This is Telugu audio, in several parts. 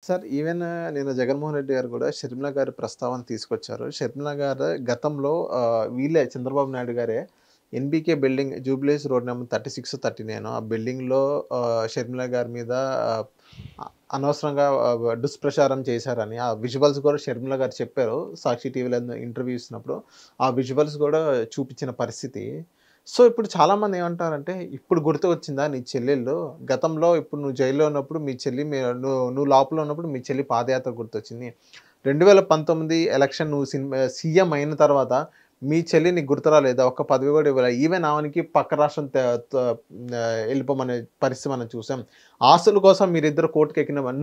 సార్ ఈవెన్ నిన్న జగన్మోహన్ రెడ్డి గారు కూడా షర్మిల గారి ప్రస్తావన తీసుకొచ్చారు. షర్మిల గారు గతంలో వీళ్ళే చంద్రబాబు నాయుడు గారే NBK building Jubilee Hills road number 36, 39 ఆ బిల్డింగ్‌లో షర్మిల గారి మీద ఆహ్, అనవసరంగా దుష్ప్రచారం చేశారని ఆ విజువల్స్ కూడా షర్మిల గారు చెప్పారు. సాక్షి టీవీలో ఇంటర్వ్యూ ఇస్తున్నప్పుడు. ఆ విజువల్స్ కూడా చూపించిన పరిస్థితి. సో, ఇప్పుడు చాలామంది ఏమంటారంటే, ఇప్పుడు గుర్తుకొచ్చిందా నీ చెల్లెళ్ళు? గతంలో ఇప్పుడు నువ్వు జైల్‌లో ఉన్నప్పుడు మీ చెల్లి నువ్వు లోపల ఉన్నప్పుడు మీ చెల్లి పాదయాత్ర గుర్తొచ్చింది. 2019 ఎలక్షన్ నువ్వు సీఎం అయిన తర్వాత మీ చెల్లి నీకు గుర్తు రాలేదా? ఒక్క పదవి కూడా ఇవ్వలే. ఈవెన్ ఆమెకి పక్క రాష్ట్రం త త ఎళ్ళిపోమనే పరిస్థితి మనం చూసాం. ఆస్తుల కోసం మీరిద్దరు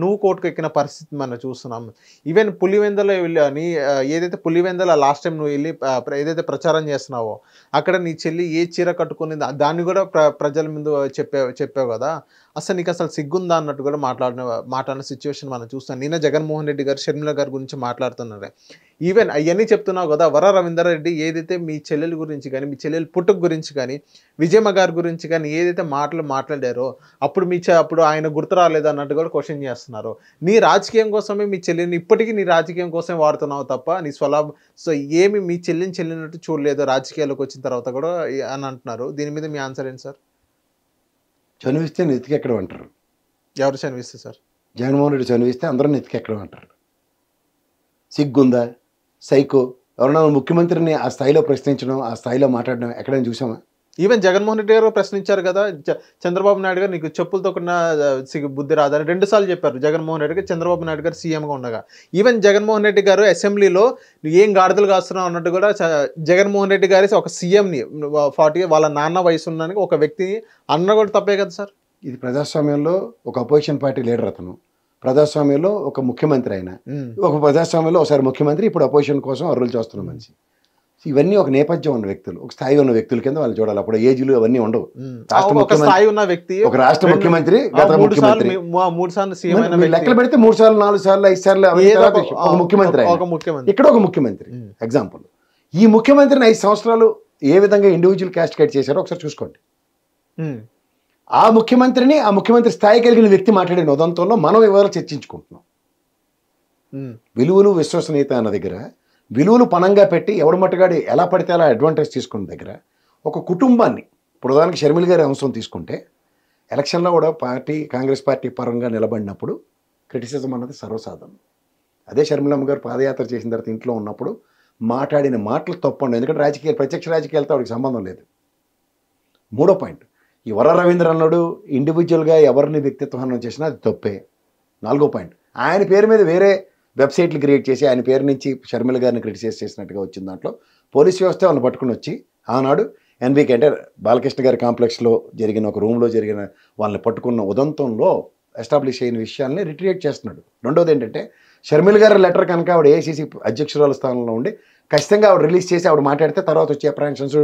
నువ్వు కోర్టుకెక్కిన పరిస్థితి మనం చూస్తున్నాం. ఈవెన్ పులివెందుల ఏదైతే పులివెందుల లాస్ట్ టైమ్ నువ్వు ఎళ్లి ఏదైతే ప్రచారం చేస్తున్నావో, అక్కడ నీ చెల్లి ఏ చీర కట్టుకునిందో దాన్ని కూడా ప్రజల ముందు చెప్పావు గదా! నీకసలు సిగ్గుందా అన్నట్టు కూడా మాట్లాడిన సిట్యుయేషన్ మనం చూస్తాం. నిన్న జగన్మోహన్ రెడ్డి గారు షర్మిల గారి గురించి మాట్లాడుతున్నారు. ఈవెన్ అయన్నీ చెప్తున్నావు గదా! రవీందర్ రెడ్డి ఏదైతే మీ చెల్లెల గురించి గాని, మీ చెల్లెల పుట్టుక గురించి గాని, విజయమ్మ గారి గురించి గాని ఏదైతే మాటలు మాట్లాడారో, అప్పుడు ఆయన గుర్తు రాలేదా అన్నట్టు కూడా క్వెషన్ చేస్తున్నారు. నీ రాజకీయం కోసమే మీ చెల్లిని ఇప్పటికి నీ రాజకీయం కోసమే వాడుతున్నావు తప్ప, నీ సో, ఏమి మీ చెల్లిని చెల్లినట్టు చూడలేదు రాజకీయాల్లోకి వచ్చిన తర్వాత కూడా అని అంటున్నారు. దీని మీద మీ ఆన్సర్ ఏంటి సార్? చనువిస్తే నెత్తికెక్కడం అంటారు. ఎవరు చనివిస్తే సార్? జగన్మోహన్ రెడ్డి చనువిస్తే అందరూ నెత్తికెక్కడం అంటారు. సిగ్గుందా? సైకో ఎవరన్నా ముఖ్యమంత్రిని ఆ స్థాయిలో ప్రశ్నించడం, ఆ స్థాయిలో మాట్లాడడం ఎక్కడైనా చూసామా? ఈవెన్ జగన్మోహన్ రెడ్డి గారు ప్రశ్నించారు కదా! చంద్రబాబు నాయుడు గారు నీకు చెప్పులతో కొన్న బుద్ధి రాదని 2 సార్లు చెప్పారు జగన్మోహన్ రెడ్డి గారు, చంద్రబాబు నాయుడు గారు సీఎంగా ఉండగా. ఈవెన్ జగన్మోహన్ రెడ్డి గారు అసెంబ్లీలో నువ్వు ఏం గాడిదలు కాస్తున్నావు అన్నట్టు కూడా జగన్మోహన్ రెడ్డి గారి ఒక సీఎంని 40 వాళ్ళ నాన్న వయసు ఉన్న ఒక వ్యక్తిని అన్న కూడా తప్పే కదా సార్? ఇది ప్రజాస్వామ్యంలో ఒక అపోజిషన్ పార్టీ లీడర్ అతను. ప్రజాస్వామ్యంలో ఒక ముఖ్యమంత్రి ఆయన. ఒక ప్రజాస్వామ్యంలో ఒకసారి ముఖ్యమంత్రి, ఇప్పుడు అపోజిషన్ కోసం అర్రులు చేస్తున్న మనిషి. ఇవన్నీ ఒక నేపథ్యం ఉన్న వ్యక్తులు, ఒక స్థాయి ఉన్న వ్యక్తుల కింద వాళ్ళు చూడాలి. అప్పుడు ఏజ్లు అవన్నీ ఉండవు. ఒక స్థాయి ఉన్న వ్యక్తి, ఒక రాష్ట్ర ముఖ్యమంత్రి, గత ముఖ్యమంత్రి, 3 సార్లు సీఎం అయిన వ్యక్తి, లెక్కలు పెడితే 3 సార్లు 4 సార్లు 5 సార్లు ఒక ముఖ్యమంత్రి, ఇక్కడ ఒక ముఖ్యమంత్రి. ఎగ్జాంపుల్, ఈ ముఖ్యమంత్రిని 5 సంవత్సరాలు ఏ విధంగా ఇండివిజువల్ క్యాస్టికేట్ చేశారో ఒకసారి చూసుకోండి. ఆ ముఖ్యమంత్రిని, ఆ ముఖ్యమంత్రి స్థాయి కలిగిన వ్యక్తి మాట్లాడిన ఉదంతంలో మనం ఇవాళ చర్చించుకుంటున్నాం. విలువలు విశ్వసనీయత అన్న దగ్గర విలువలు పణంగా పెట్టి ఎవడు మట్టుగాడి ఎలా పడితే అలా అడ్వాంటేజ్ తీసుకున్న దగ్గర ఒక కుటుంబాన్ని, ఇప్పుడు ఉదాహరణకి షర్మిల గారి అంశం తీసుకుంటే, ఎలక్షన్లో కూడా కాంగ్రెస్ పార్టీ పరంగా నిలబడినప్పుడు క్రిటిసిజం అన్నది సర్వసాధారణం. అదే షర్మిలమ్మ గారు పాదయాత్ర చేసిన తర్వాత ఇంట్లో ఉన్నప్పుడు మాట్లాడిన మాటలు తప్పండి. ఎందుకంటే ప్రత్యక్ష రాజకీయాలతో ఆవిడకి సంబంధం లేదు. మూడో పాయింట్, ఈ రవీంద్ర అన్నాడు ఇండివిజువల్గా ఎవరిని వ్యక్తిత్వ హననం చేసినా అది తప్పే. 4వ పాయింట్, ఆయన పేరు మీద వేరే వెబ్సైట్లు క్రియేట్ చేసి ఆయన పేరు నుంచి షర్మిల గారిని క్రిటిసైజ్ చేసినట్టుగా వచ్చిన దాంట్లో పోలీస్ వ్యవస్థ వాళ్ళని పట్టుకుని వచ్చి ఆనాడు ఎన్బీకే అంటే బాలకృష్ణ గారి కాంప్లెక్స్లో జరిగిన ఒక రూమ్లో జరిగిన వాళ్ళని పట్టుకున్న ఉదంతంలో ఎస్టాబ్లిష్ అయిన విషయాల్ని రిట్రియేట్ చేస్తున్నాడు. రెండోది ఏంటంటే, షర్మిల గారి లెటర్ కనుక ఆవిడ ఏఐసీసీ అధ్యక్షురాల స్థానంలో ఉండి ఖచ్చితంగా ఆవిడ రిలీజ్ చేసి ఆవిడ మాట్లాడితే తర్వాత వచ్చే అప్రహెన్షన్స్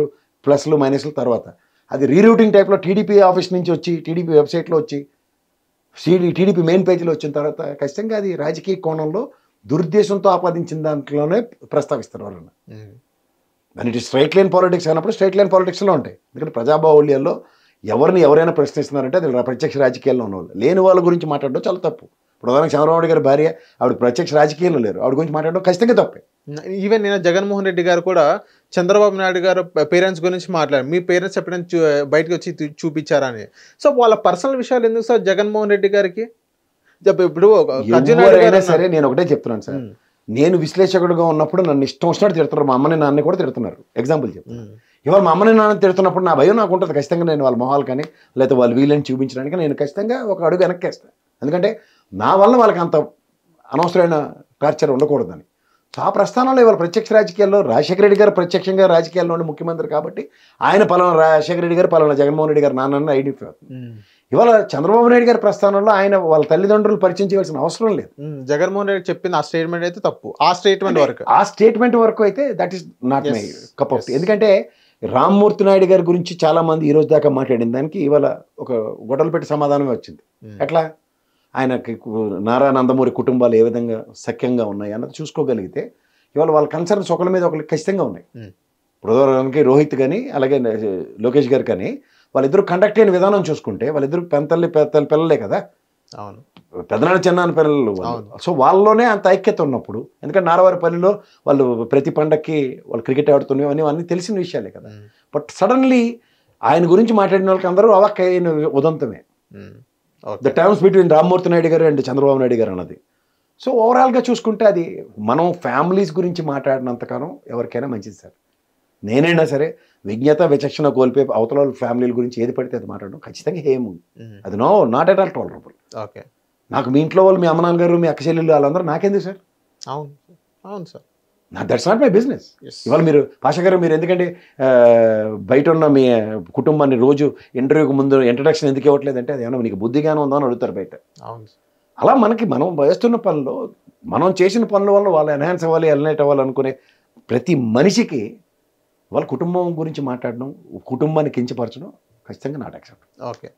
ప్లస్లు మైనస్లు తర్వాత అది రీరూటింగ్ టైప్లో టీడీపీ ఆఫీస్ నుంచి వచ్చి టీడీపీ వెబ్సైట్లో వచ్చి టీడీపీ మెయిన్ పేజీలో వచ్చిన తర్వాత ఖచ్చితంగా అది రాజకీయ కోణంలో దురుద్దేశంతో ఆపాదించిన దాంట్లోనే ప్రస్తావిస్తారు వాళ్ళని. దాని ఇటు స్ట్రైట్ లైన్ పాలిటిక్స్ అయినప్పుడు స్ట్రైట్ లైన్ పాలిటిక్స్లో ఉంటాయి. ఎందుకంటే ప్రజాబాహుళ్యాల్లో ఎవరైనా ప్రశ్నిస్తున్నారంటే అది ప్రత్యక్ష రాజకీయాల్లో ఉన్నవాళ్ళు. లేని వాళ్ళ గురించి మాట్లాడడం చాలా తప్పు. ఇప్పుడు ఉదాహరణకి చంద్రబాబు గారి భార్య, ఆవిడ ప్రత్యక్ష రాజకీయాల్లో లేరు, ఆవిడ గురించి మాట్లాడడం ఖచ్చితంగా తప్పే. ఈవెన్ నేను జగన్మోహన్ రెడ్డి గారు కూడా చంద్రబాబు నాయుడు గారు పేరెంట్స్ గురించి మాట్లాడారు. మీ పేరెంట్స్ ఎప్పుడైనా బయటకు వచ్చి చూపించారని. సో వాళ్ళ పర్సనల్ విషయాలు ఎందుకు సార్ జగన్మోహన్ రెడ్డి గారికి? ఇప్పుడు సరే, నేను ఒకటే చెప్తున్నాను సార్, నేను విశ్లేషకుడుగా ఉన్నప్పుడు నన్ను ఇష్టం వచ్చినట్టు తిడుతున్నారు. మా అమ్మని నాన్న కూడా తిడుతున్నారు. ఎగ్జాంపుల్ చెప్తాను. ఇవాళ మా అమ్మని నాన్న తిడుతున్నప్పుడు నా భయం నాకు ఉంటుంది. ఖచ్చితంగా నేను వాళ్ళ మొహాలు కానీ లేకపోతే వాళ్ళు వీళ్ళని చూపించడానికి నేను ఖచ్చితంగా ఒక అడుగు వెనక్కేస్తాను. ఎందుకంటే నా వల్ల వాళ్ళకి అంత అనవసరమైన టార్చర్ ఉండకూడదని. ఆ ప్రస్థానంలో ఇవాళ ప్రత్యక్ష రాజకీయాల్లో రాజశేఖర రెడ్డి గారు ప్రత్యక్షంగా రాజకీయాల్లో ఉండే ముఖ్యమంత్రి కాబట్టి ఆయన పలానా రాజశేఖర రెడ్డి గారు, పలానా జగన్మోహన్ రెడ్డి గారు నాన్న ఐడెంటిఫై అవుతుంది. ఇవాళ చంద్రబాబు నాయుడు గారి ప్రస్థానంలో ఆయన వాళ్ళ తల్లిదండ్రులు పరిచయం చేయవలసిన అవసరం లేదు. జగన్మోహన్ రెడ్డి చెప్పిన ఆ స్టేట్మెంట్ అయితే తప్పు. ఆ స్టేట్మెంట్ వరకు అయితే that is not my cup of tea. ఎందుకంటే రామ్మూర్తి నాయుడు గారి గురించి చాలా మంది ఈ రోజు దాకా మాట్లాడిన దానికి ఇవాళ ఒక గొడవలు పెట్టి సమాధానమే వచ్చింది. ఎట్లా ఆయనకి నారా నందమూరి కుటుంబాలు ఏ విధంగా సఖ్యంగా ఉన్నాయి అన్నది చూసుకోగలిగితే ఇవాళ వాళ్ళ కన్సర్న్స్ ఒకరి మీద ఒకరికి ఖచ్చితంగా ఉన్నాయి. ఇప్పుడు ఉదాహరణకి రోహిత్ కానీ అలాగే లోకేష్ గారు కానీ వాళ్ళిద్దరూ కండక్ట్ అయిన విధానం చూసుకుంటే వాళ్ళిద్దరు పెద్దల్లి పిల్లలే కదా. అవును. పెదనాన్న చిన్నాన్న పిల్లలు వాళ్ళు. సో వాళ్ళలోనే అంత ఐక్యత ఉన్నప్పుడు, ఎందుకంటే నారవారిపల్లిలో వాళ్ళు ప్రతి పండక్కి వాళ్ళు క్రికెట్ ఆడుతున్నవి అన్నీ తెలిసిన విషయాలే కదా. బట్ సడన్లీ ఆయన గురించి మాట్లాడిన వాళ్ళకి అందరూ అవక్కైన ఉదంతమే. The terms between Rammurthy Naidu గారు అండ్ చంద్రబాబు నాయుడు గారు అన్నది. సో ఓవరాల్గా చూసుకుంటే అది మనం ఫ్యామిలీస్ గురించి మాట్లాడినంతకాలం ఎవరికైనా మంచిది సార్. నేనైనా సరే విజ్ఞత విచక్షణ కోల్పోయి అవతల ఫ్యామిలీల గురించి ఏది పడితే అది మాట్లాడడం ఖచ్చితంగా ఏము అది not at all tolerable. Okay. నాకు మీ ఇంట్లో వాళ్ళు, మీ అమ్మ నాన్నగారు, మీ అక్క చెల్లెళ్ళు వాళ్ళందరూ నాకెందుకు సార్? అవును అవును sir. That's not my business. ఇవాళ మీరు పాషా గారు, మీరు ఎందుకంటే బయట ఉన్న మీ కుటుంబాన్ని రోజు ఇంటర్వ్యూకి ముందు ఇంట్రడక్షన్ ఎందుకు ఇవ్వట్లేదంటే అది ఏమన్నా నీకు బుద్ధిగానే ఉందో అని అడుగుతారు బయట. అవును. అలా మనం వేస్తున్న పనులు, మనం చేసిన పనుల వల్ల వాళ్ళు ఎన్హాన్స్ అవ్వాలి, ఎలినేట్ అవ్వాలి అనుకునే ప్రతి మనిషికి వాళ్ళ కుటుంబం గురించి మాట్లాడడం, కుటుంబాన్ని కించపరచడం ఖచ్చితంగా not accept. Okay.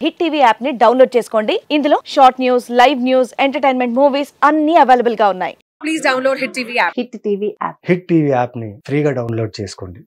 Hit TV app ని డౌన్లోడ్ చేసుకోండి. ఇందులో short news, live news, entertainment movies అన్ని అవైలబుల్ గా ఉన్నాయి. Please download hit TV app. Hit TV యాప్ని ఫ్రీగా డౌన్లోడ్ చేసుకోండి.